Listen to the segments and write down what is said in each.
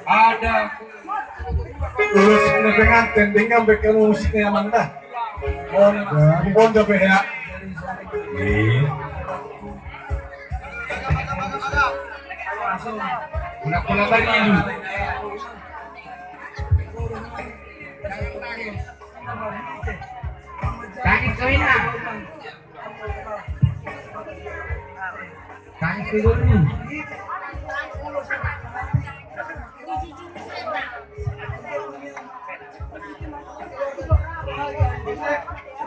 Ada. Terus dengan tendingnya bikin musiknya mana? Bon tapi ya. Pula balik dulu. Tangis kawin na. Tangis ko dulu.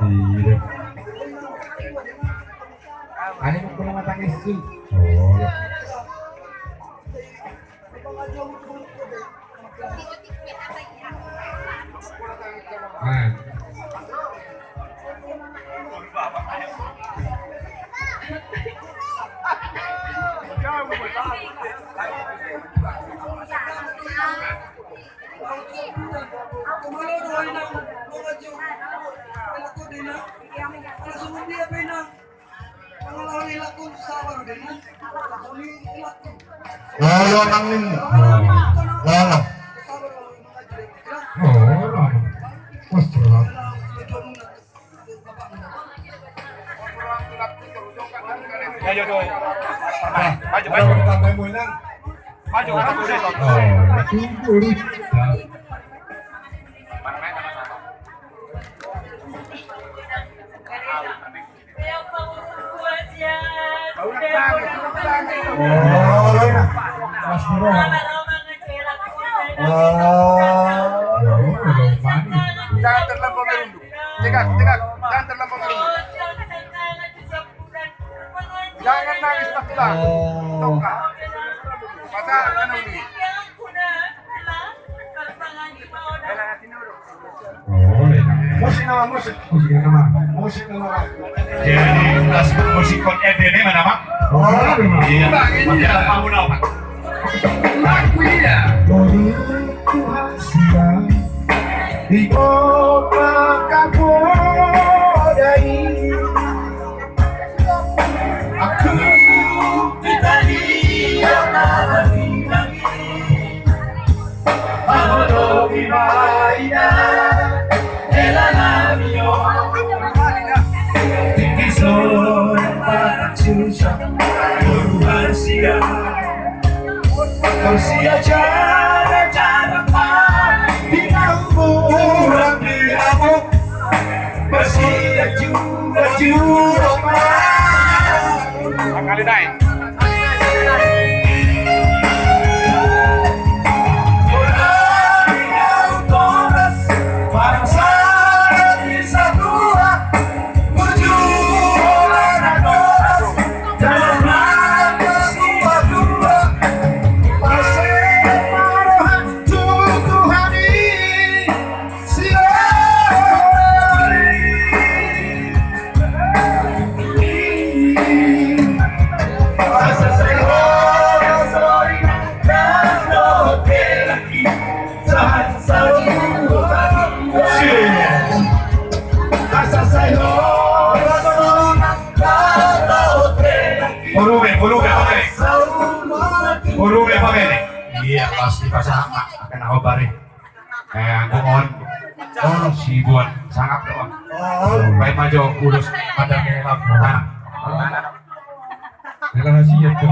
Iya. Ano mo pula matangis su? Oh. Lolo nangin. Lolo. Oh, lolo. Mustahil. Ayo doy. Maju Maju tambah mulan. Maju kan udah. Oh, itu. Mas Bro. Jangan terlampau merunduk. Cekak, cekak. Jangan terlampau merunduk. Jangan nangis tak. Tongkak. Masa kan ini. Musik nama musik. Musik nama. Jadi kelas musik kon ini mana Pak? Oh, Iya. Macam apa mau nak? Aku dia. Beriku hasil di kota Kapolri. Aku kita dia lagi. Amor di maina, ela mio. Kisah para susah, berhasil. Bersia cara pinamurang diamo bersia juga Kali naik. Buru apa ini? Iya pasti pasang akan aku bari. Aku on. Oh si buat sangat doang. Baik maju urus pada kelap. Nah, relasi itu.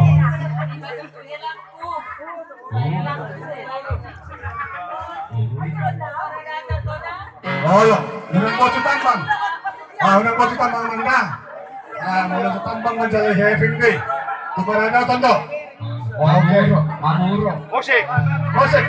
Oh, dengan bocah tambang. Dengan bocah tambang mana? Mulai tambang menjadi having day. Tukarannya tonton. Mamuro. Musik. Musik.